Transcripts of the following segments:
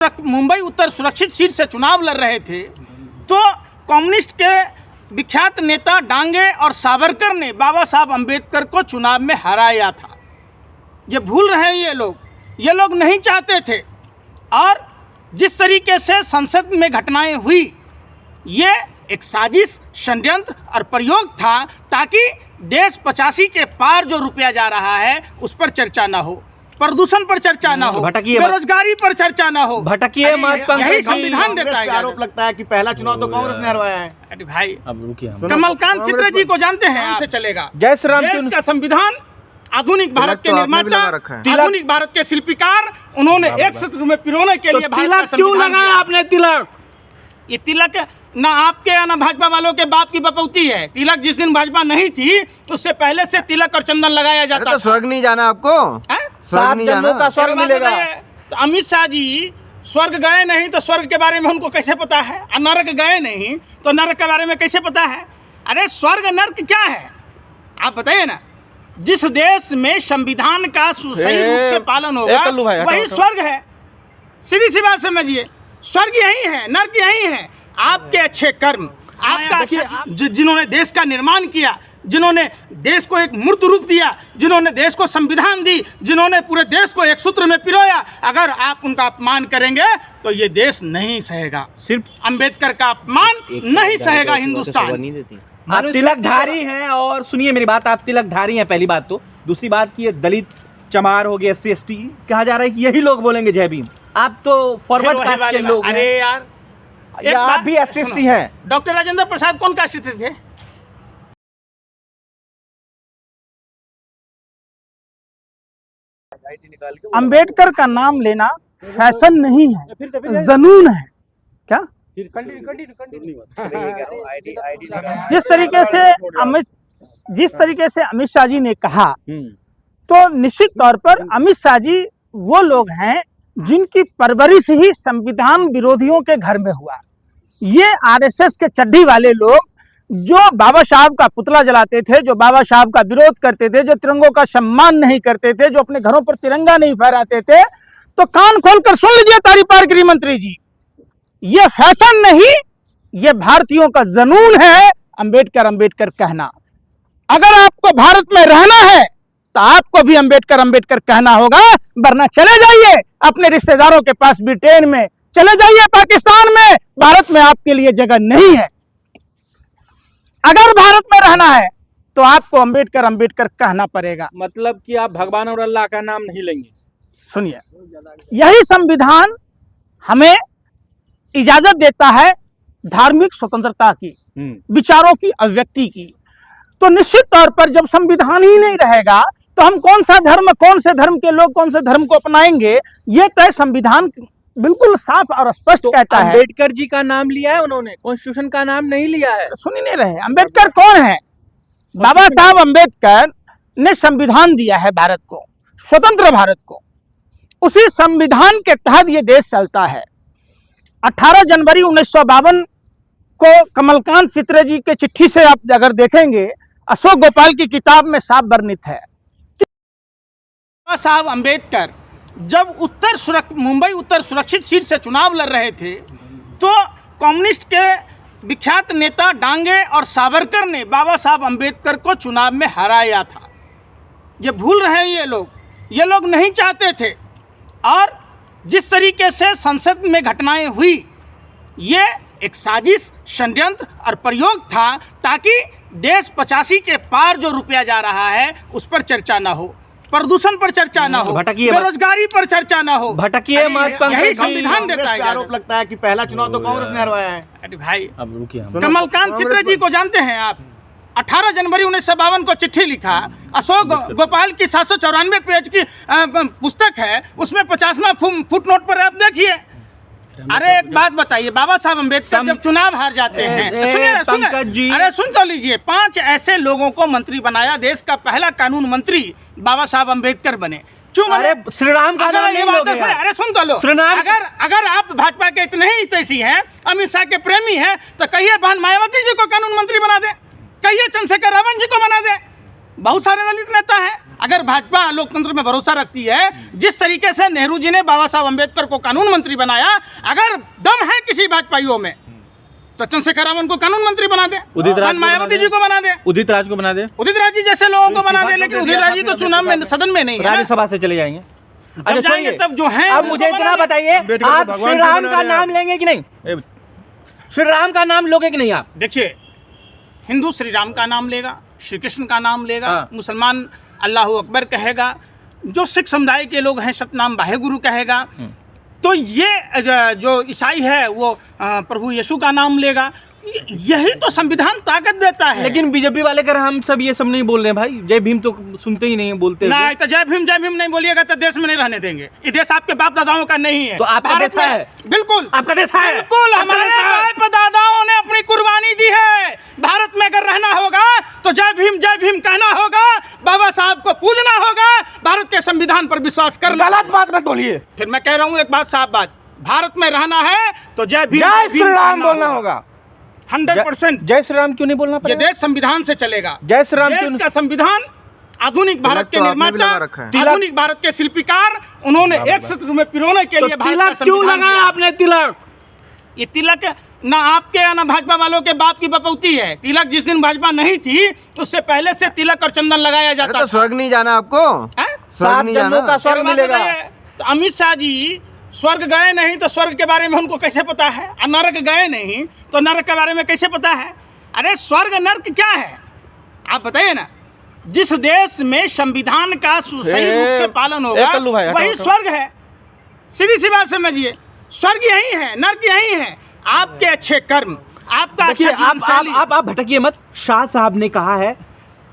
मुंबई उत्तर सुरक्षित सीट से चुनाव लड़ रहे थे तो कम्युनिस्ट के विख्यात नेता डांगे और सावरकर ने बाबा साहब अम्बेडकर को चुनाव में हराया था। ये भूल रहे हैं ये लोग नहीं चाहते थे। और जिस तरीके से संसद में घटनाएं हुई, ये एक साजिश, षड्यंत्र और प्रयोग था ताकि देश 85 के पार जो रुपया जा रहा है उस पर चर्चा ना हो, प्रदूषण पर चर्चा ना हो, बेरोजगारी पर चर्चा ना हो, भटकिए मत। यही संविधान देता है। आरोप लगता है कि पहला चुनाव तो कांग्रेस ने हरवाया है। अरे भाई, अब रुकिए, कमलकांत चित्र जी को जानते हैं से चलेगा। जय श्री राम। देश का संविधान, आधुनिक भारत के निर्माता, आधुनिक भारत के शिल्पकार, उन्होंने एक सूत्र में पिरोने के लिए भारत का क्यों लगाया आपने तिलक? ये तिलक ना आपके या ना भाजपा वालों के बाप की बपौती है। तिलक जिस दिन भाजपा नहीं थी उससे पहले से तिलक और चंदन लगाया जाता। तो स्वर्ग नहीं जाना आपको? स्वर्ग नहीं जाना का स्वर्ग मिलेगा। तो अमित शाह जी स्वर्ग गए नहीं तो स्वर्ग के बारे में उनको कैसे पता है? नरक गए नहीं तो नरक के बारे में कैसे पता है? अरे स्वर्ग नरक क्या है आप बताइए ना। जिस देश में संविधान का सही रूप से पालन होगा वही स्वर्ग है। सीधी सी बात समझिए, स्वर्ग यही है, नरक यही है। आपके अच्छे कर्म, आपका जिन्होंने देश का निर्माण किया, जिन्होंने देश को एक मूर्त रूप दिया, जिन्होंने देश को संविधान दी, जिन्होंने पूरे देश को एक सूत्र में पिरोया, अगर आप उनका अपमान करेंगे तो ये देश नहीं सहेगा। सिर्फ अंबेडकर का अपमान नहीं सहेगा हिंदुस्तान। आप तिलकधारी हैं और सुनिए मेरी बात, आप तिलकधारी हैं पहली बात तो। दूसरी बात की ये दलित चमार हो गए, SC ST कहा जा रहा है कि यही लोग बोलेंगे जय भीम। आप तो फॉरवर्ड कास्ट के लोग हैं। अरे यार, आप भी SC ST हैं। डॉक्टर राजेंद्र प्रसाद कौन कास्ट थे? अंबेडकर का नाम लेना फैशन नहीं है, जुनून है। क्या जिस तरीके से अमित शाह जी ने कहा, तो निश्चित तौर पर अमित शाह जी वो लोग हैं जिनकी परवरिश ही संविधान विरोधियों के घर में हुआ। ये RSS के चड्ढी वाले लोग जो बाबा साहब का पुतला जलाते थे, जो बाबा साहब का विरोध करते थे, जो तिरंगों का सम्मान नहीं करते थे, जो अपने घरों पर तिरंगा नहीं फहराते थे, तो कान खोलकर सुन लीजिए तारी पार गृह मंत्री जी, ये फैशन नहीं, ये भारतीयों का जुनून है अंबेडकर अंबेडकर कहना। अगर आपको भारत में रहना है तो आपको भी अंबेडकर अंबेडकर कहना होगा, वरना चले जाइए अपने रिश्तेदारों के पास, ब्रिटेन में चले जाइए, पाकिस्तान में। भारत में आपके लिए जगह नहीं है। अगर भारत में रहना है तो आपको अंबेडकर अंबेडकर कहना पड़ेगा। मतलब कि आप भगवान और अल्लाह का नाम नहीं लेंगे। सुनिए, यही संविधान हमें इजाजत देता है धार्मिक स्वतंत्रता की, विचारों की अभिव्यक्ति की। तो निश्चित तौर पर जब संविधान ही नहीं रहेगा तो हम कौन से धर्म के लोग कौन से धर्म को अपनाएंगे, ये तय संविधान बिल्कुल साफ और स्पष्ट कहता है। अंबेडकर जी का नाम लिया है उन्होंने, कॉन्स्टिट्यूशन का नाम नहीं लिया है। सुन ही नहीं रहे। अंबेडकर कौन है? बाबा साहब अंबेडकर ने संविधान दिया है भारत को, स्वतंत्र भारत को। उसी संविधान के तहत ये देश चलता है। 18 जनवरी 1952 को कमलकांत चित्र जी के चिट्ठी से आप अगर देखेंगे, अशोक गोपाल की किताब में साफ वर्णित है। बाबा साहब अंबेडकर जब मुंबई उत्तर सुरक्षित सीट से चुनाव लड़ रहे थे तो कम्युनिस्ट के विख्यात नेता डांगे और सावरकर ने बाबा साहब अंबेडकर को चुनाव में हराया था। ये भूल रहे हैं ये लोग नहीं चाहते थे। और जिस तरीके से संसद में घटनाएं हुई, ये एक साजिश, षड्यंत्र और प्रयोग था ताकि देश 85 के पार जो रुपया जा रहा है उस पर चर्चा ना हो, प्रदूषण पर चर्चा ना हो, बेरोजगारी पर चर्चा ना हो, भटकिए मत। यही संविधान देता है। आरोप लगता है कि पहला चुनाव तो कांग्रेस ने हरवाया है। अरे भाई, अब रुकिए, कमलकांत चित्र जी को जानते हैं आप? 18 जनवरी 1952 को चिट्ठी लिखा। अशोक गोपाल की 794 पेज की पुस्तक है, उसमें 50वां फुटनोट पर आप देखिए। अरे एक बात बताइए, बाबा साहब अम्बेडकर जब चुनाव हार जाते हैं, सुनिए, अरे सुन तो लीजिए, 5 ऐसे लोगों को मंत्री बनाया। देश का पहला कानून मंत्री बाबा साहब अम्बेडकर बने। क्यों? अरे श्री राम का नाम नहीं लोगे। अरे सुन तो लो, अगर आप भाजपा के इतने ही हितैषी हैं, अमित शाह के प्रेमी हैं, तो कहिए बहन मायावती जी को कानून मंत्री बना दे, कहिए चंद्रशेखर रावत जी को बना दे। बहुत सारे दलित नेता हैं। अगर भाजपा लोकतंत्र में भरोसा रखती है, जिस तरीके से नेहरू जी ने बाबा साहब अम्बेडकर को कानून मंत्री बनाया, अगर दम है किसी भाजपाइयों में तो चंद्रशेखर रावण को कानून मंत्री बना दे, उदित राज को मायावती जी को बना दे, उदित राज को बना दे, उदित राज जी जैसे लोगों को बना दे। लेकिन उदित राज जी तो चुनाव में सदन में नहीं है ना। राज्यसभा से चले जाएंगे। जब जाएंगे छोड़िए। तब जो है अब मुझे इतना बताइए, आप श्री राम का नाम लेंगे कि नहीं? श्री राम का नाम लोगे कि नहीं आप? देखिए, हिंदू श्री राम का नाम लेगा, श्री कृष्ण का नाम लेगा, हाँ। मुसलमान अल्लाह अकबर कहेगा, जो सिख समुदाय के लोग हैं सतनाम वाहेगुरु कहेगा, तो ये जो ईसाई है वो प्रभु यीशु का नाम लेगा। यही तो संविधान ताकत देता है। लेकिन बीजेपी वाले कर हम सब ये सब नहीं बोल रहे हैं भाई। जय भीम तो सुनते ही नहीं बोलते ना, तो जय भीम नहीं बोलिएगा तो देश में नहीं रहने देंगे। ये देश आपके बाप दादाओं का नहीं है। तो आपका भारत देश में है। बिल्कुल आपका देश है। बिल्कुल, आपका हमारे देश है। बाप दादाओं ने अपनी कुर्बानी दी है। भारत में अगर रहना होगा तो जय भीम कहना होगा, बाबा साहब को पूजना होगा, भारत के संविधान पर विश्वास करना। गलत बात मत बोलिए। फिर मैं कह रहा हूँ एक बात, साफ बात, भारत में रहना है तो जय श्री राम बोलना होगा 100%। जय श्री राम क्यों नहीं बोलना ये पड़ेगा? देश संविधान से चलेगा। जय श्री राम देश का संविधान, आधुनिक भारत के निर्माता, आधुनिक भारत के शिल्पकार, उन्होंने एक सूत्र में पिरोने के लिए भारत का तिलक क्यों संविधान लगाया दिया। आपने? तिलक, ये तिलक ना आपके या ना भाजपा वालों के बाप की बपौती है। तिलक जिस दिन भाजपा नहीं थी उससे पहले से तिलक और चंदन लगाया जाता तो स्वर्ग नहीं जाना आपको, है? स्वर्ग नहीं जाना। का स्वर्ग मिलेगा। तो अमित शाह जी स्वर्ग गए नहीं तो स्वर्ग के बारे में उनको कैसे पता है? और नरक गए नहीं तो नरक के बारे में कैसे पता है? अरे स्वर्ग नरक क्या है आप बताइए ना। जिस देश में संविधान का सही रूप से पालन होगा वही स्वर्ग है। सीधी सी बात समझिए, स्वर्ग यही है, नरक यही है। आपके अच्छे कर्म, आपका अच्छा जीवनशैली। आप भटकिए मत। शाह साहब ने कहा है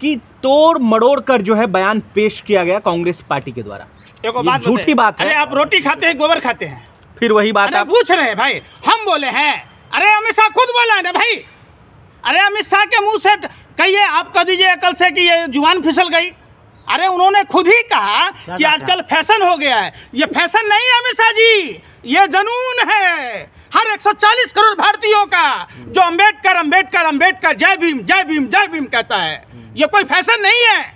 कि तोड़ मड़ोड़ कर जो है बयान पेश किया गया कांग्रेस पार्टी के द्वारा। देखो ये बात झूठी बात है। अरे आप रोटी खाते हैं, गोबर खाते हैं, फिर वही बात अरे आप पूछ रहे हैं भाई, हम बोले हैं? अरे अमित शाह खुद बोला है ना भाई। अरे अमित शाह के मुंह से कहिए, आप कह दीजिए कल से कि ये जुबान फिसल गई। अरे उन्होंने खुद ही कहा कि आजकल फैशन हो गया है। ये फैशन नहीं है अमित शाह जी, ये जनून है हर 140 करोड़ भारतीयों का, जो अंबेडकर जय भीम कहता है। ये कोई फैशन नहीं है।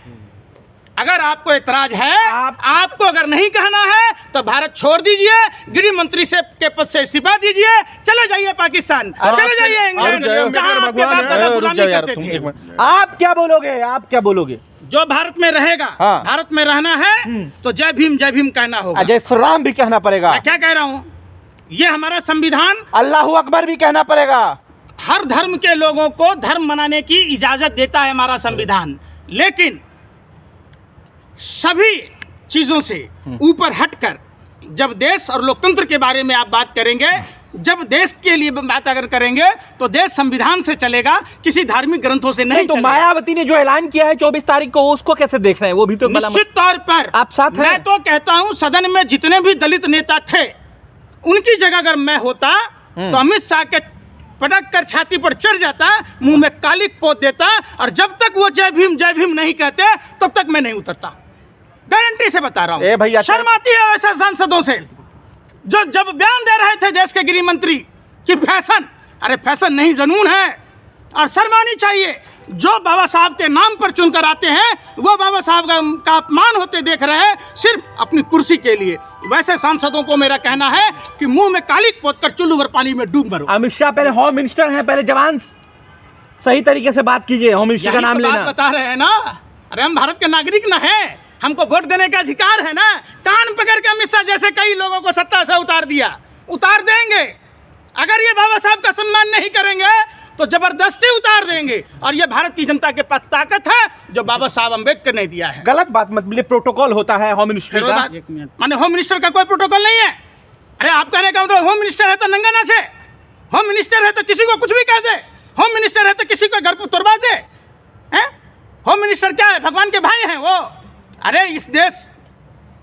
अगर आपको एतराज है, आपको अगर नहीं कहना है तो भारत छोड़ दीजिए, गृह मंत्री से के पद से इस्तीफा दीजिए, चले जाइए पाकिस्तान, चले जाइए इंग्लैंड, जहां आपके बाप दादा गुलामी करते थे। आप क्या बोलोगे? आप क्या बोलोगे? जो भारत में रहेगा, हाँ। भारत में रहना है तो जय भीम कहना होगा। जय श्री राम भी कहना पड़ेगा। मैं क्या कह रहा हूँ, ये हमारा संविधान अल्लाहू अकबर भी कहना पड़ेगा। हर धर्म के लोगों को धर्म मनाने की इजाजत देता है हमारा संविधान। लेकिन सभी चीजों से ऊपर हटकर जब देश और लोकतंत्र के बारे में आप बात करेंगे, जब देश के लिए बात अगर करेंगे तो देश संविधान से चलेगा, किसी धार्मिक ग्रंथों से नहीं तो चलेगा। मायावती ने जो ऐलान किया है 24 तारीख को, उसको कैसे देख रहे हैं? वो भी तो निश्चित तौर पर आप साथ हैं। मैं तो कहता हूं सदन में जितने भी दलित नेता थे उनकी जगह अगर मैं होता तो अमित शाह के पटक कर छाती पर चढ़ जाता, मुंह में कालिक पोत देता, और जब तक वो जय भीम नहीं कहते तब तक मैं नहीं उतरता। गारंटी से बता रहा ए भैया, हूँ। शर्म आती है ऐसे सांसदों से जो जब बयान दे रहे थे देश के गृह मंत्री कि फैशन, अरे फैशन नहीं जनून है। और शर्म आनी चाहिए। जो बाबा साहब के नाम पर चुनकर आते हैं वो बाबा साहब का अपमान होते देख रहे हैं सिर्फ अपनी कुर्सी के लिए। वैसे सांसदों को मेरा कहना है कि मुंह में कालिक पोत कर चुल्लू भर पानी में डूब मरो। अमित शाह पहले होम मिनिस्टर हैं, पहले जवान सही तरीके से बात कीजिए। होम मिनिस्टर का नाम तो बात लेना। बता रहे हैं ना। अरे हम भारत के नागरिक ना हैं, हमको वोट देने का अधिकार है ना। कान पकड़ के अमित शाह जैसे कई लोगों को सत्ता से उतार दिया, उतार देंगे। अगर ये बाबा साहब का सम्मान नहीं करेंगे तो जबरदस्ती उतार देंगे। और ये भारत की जनता के पास ताकत है जो बाबा साहब अम्बेडकर ने दिया है। गलत बात मत बोलिए, प्रोटोकॉल होता है होम मिनिस्टर का। माने होम मिनिस्टर का कोई प्रोटोकॉल नहीं है। अरे आप कहने का मतलब होम मिनिस्टर है तो नंगा नाचे, होम मिनिस्टर है तो किसी को कुछ भी कह दे, होम मिनिस्टर है तो किसी को घर पर तुड़वा दे। हैं? होम मिनिस्टर क्या है? भगवान के भाई हैं वो। अरे इस देश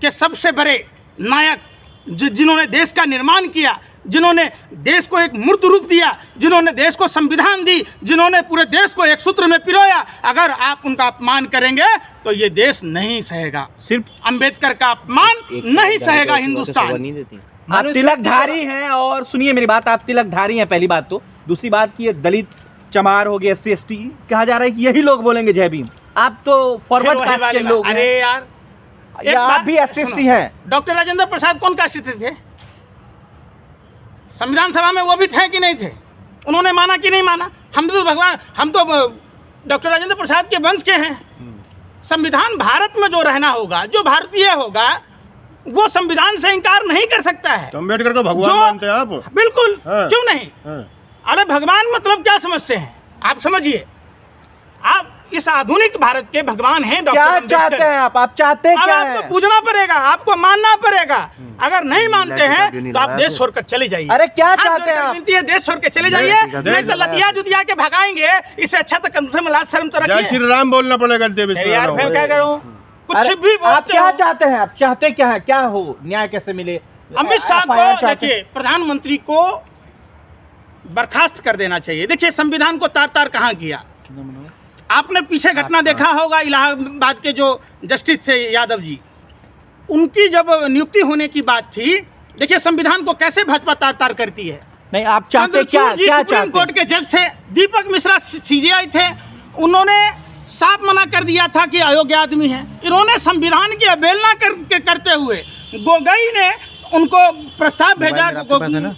के सबसे बड़े नायक जिन्होंने देश का निर्माण किया, जिन्होंने देश को एक मूर्त रूप दिया, जिन्होंने देश को संविधान दी, जिन्होंने पूरे देश को एक सूत्र में पिरोया, अगर आप उनका अपमान करेंगे तो ये देश नहीं सहेगा। सिर्फ अंबेडकर का अपमान नहीं सहेगा हिंदुस्तान। आप तिलकधारी हैं, और सुनिए मेरी बात, आप तिलकधारी हैं पहली बात तो। दूसरी बात की ये दलित चमार हो गए, SC ST कहा जा रहा है कि यही लोग बोलेंगे जय भीम। आप तो फॉरवर्ड फिर वही कास्ट के वाली लोग बात। अरे हैं। यार, या एक आप बात भी एसएसटी सुनो। हैं। डॉक्टर राजेंद्र प्रसाद कौन कास्ट से थे? संविधान सभा में वो भी थे कि नहीं थे? उन्होंने माना कि नहीं माना? हम तो डॉक्टर राजेंद्र प्रसाद के वंश के हैं। संविधान भारत में जो रहना होगा, जो भारतीय होगा, वो संविधान से इनकार नहीं कर सकता है। तो अम्बेडकर को भगवान जो- मानते हैं आप? बिल्कुल, हाँ। क्यों नहीं? हाँ। अरे भगवान मतलब क्या समझते हैं आप? समझिए, आप इस आधुनिक भारत के भगवान हैं डॉक्टर क्या अम्बेडकर। चाहते हैं आप चाहते अब क्या आपको है? पूछना पड़ेगा, आपको मानना पड़ेगा। अगर नहीं मानते हैं तो आप देश छोड़ कर चले जाइए। अरे क्या हाथ चाहते हैं जोड़कर आप? विनती है, देश छोड़ के चले जाइए, नहीं तो लतिया जुतिया के भगाएंगे। इससे अच्छा तो कम से कम लाज शर्म तो जय रखिए। श्री राम बोलना पड़ेगा देवी अरे यार, फिर क्या करूं? कुछ अरे, भी आप बोलते क्या हो। चाहते हैं? आप चाहते क्या है? क्या हो? न्याय कैसे मिले? अमित शाह FIR को चाहते देखिए, प्रधानमंत्री को बर्खास्त कर देना चाहिए। देखिए, संविधान को तार तार कहाँ किया। आपने पीछे घटना देखा होगा, इलाहाबाद के जो जस्टिस थे यादव जी, उनकी जब नियुक्ति होने की बात थी, देखिए संविधान को कैसे भाजपा तार तार करती है। नहीं, आप चाहते क्या? चंद्रचूड़ जी क्या सुप्रीम चाहते कोर्ट के जज थे, दीपक मिश्रा सीजीआई थे, उन्होंने साफ मना कर दिया था कि अयोग्य आदमी है। इन्होंने संविधान की अवहेलना करते हुए गोगोई ने उनको प्रस्ताव भेजा,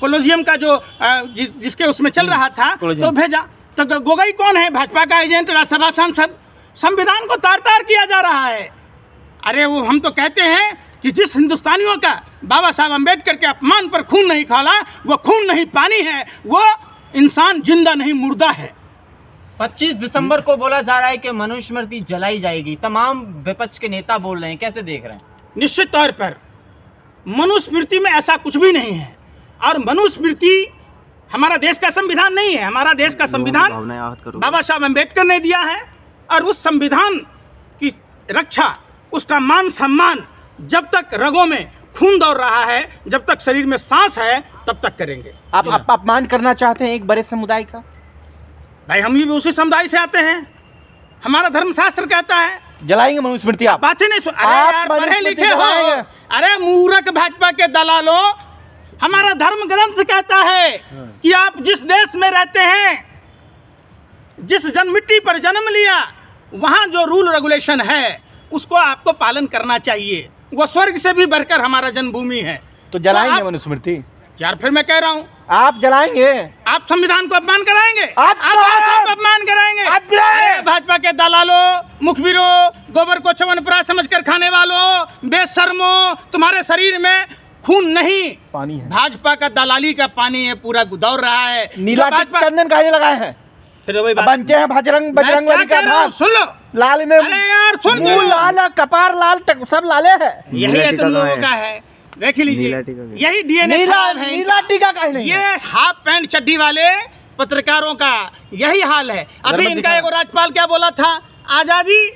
कोलोजियम का जो जिसके उसमें चल रहा था, तो भेजा। तो गोगोई कौन है? भाजपा का एजेंट, राज्यसभा सांसद। संविधान को तार तार किया जा रहा है। अरे वो हम तो कहते हैं कि जिस हिंदुस्तानियों का बाबा साहब अम्बेडकर के अपमान पर खून नहीं खौला, वो खून नहीं पानी है, वो इंसान जिंदा नहीं मुर्दा है। 25 दिसंबर को बोला जा रहा है कि मनुस्मृति जलाई जाएगी। तमाम विपक्ष के नेता बोल रहे हैं, कैसे देख रहे हैं? निश्चित तौर पर मनुस्मृति में ऐसा कुछ भी नहीं है, और मनुस्मृति हमारा देश का संविधान नहीं है। हमारा देश का संविधान बाबा साहब अम्बेडकर ने दिया है, और उस संविधान की रक्षा, उसका मान सम्मान जब तक रगों में खून दौड़ रहा है, जब तक शरीर में सांस है, तब तक करेंगे। आप अपमान करना चाहते हैं एक बड़े समुदाय का? भाई, हम भी उसी समुदाय से आते हैं। हमारा धर्मशास्त्र कहता है, जलाएंगे मनुस्मृति आप? बातें नहीं सुन। अरे आप यार, पढ़े मनुस्मृति लिखे हो। जलाएंगे? अरे मूर्ख भाजपा के दलालों, हमारा धर्म ग्रंथ कहता है कि आप जिस देश में रहते हैं, जिस जन्म मिट्टी पर जन्म लिया, वहाँ जो रूल रेगुलेशन है उसको आपको पालन करना चाहिए। वो स्वर्ग से भी बढ़कर हमारा जन्मभूमि है। तो जलाएंगे आप- मनुस्मृति? यार, फिर मैं कह रहा हूँ, आप जलाएंगे? आप संविधान को अपमान कराएंगे, आप भाषा को अपमान कराएंगे। आप गिराए। अरे भाजपा के दलालों, मुखबिरों, गोबर को च्यवनप्राश समझकर खाने वालों, बेशर्मों, तुम्हारे शरीर में खून नहीं, पानी है। भाजपा का दलाली का पानी है, पूरा दौड़ रहा है। नीला जो भाजपा चंदन काहे लगाए हैं? फिर वही बात- बनते हैं बजरंग मैं बजरंग क्या बली का कह रहा हूँ, भाग। सुन लो। लाल में अरे यार, सुन मुंह लो। लाल, कपार लाल, सब लाले है। यही है तुम लोगों का है, देख लीजिए। यही डीएनए नीला खराब है नीला इनका। टीका काहे नहीं है? ये हाफ पैंट चड्डी वाले पत्रकारों का यही हाल है। अभी नर्मद इनका दिखा। एगो राज्यपाल क्या बोला था, आज़ादी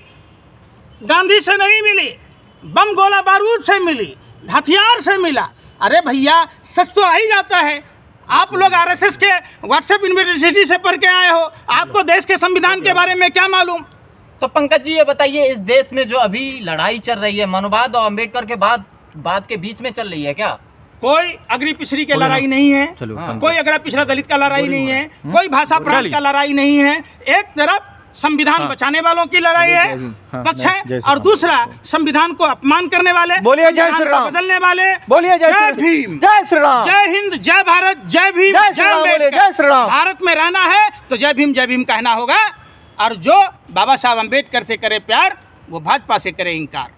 गांधी से नहीं मिली, बम गोला बारूद से मिली, हथियार से मिला। अरे भैया, सच तो आ ही जाता है। आप लोग आरएसएस के व्हाट्सएप यूनिवर्सिटी से पढ़ के आए हो, आपको देश के संविधान के बारे में क्या मालूम? तो पंकज जी, ये बताइए, इस देश में जो अभी लड़ाई चल रही है, मनुवाद और अम्बेडकर के बाद के बीच में चल रही है क्या? कोई अग्री पिछड़ी की लड़ाई नहीं है, कोई अग्रा पिछड़ा दलित का लड़ाई नहीं है, कोई भाषा प्रांत का लड़ाई नहीं है। एक तरफ संविधान बचाने वालों की लड़ाई है, पक्ष है, और दूसरा संविधान को अपमान करने वाले, बोलिए जय संविधान श्री को राम। बदलने वाले। बोलिए जय जय श्री भीम, जय श्री राम, जय हिंद, जय भारत, जय भीम, जय श्री राम, बोलिए अम्बेडकर। जय श्री राम। भारत में रहना है तो जय भीम कहना होगा, और जो बाबा साहब अम्बेडकर से करे प्यार, वो भाजपा से करे इनकार।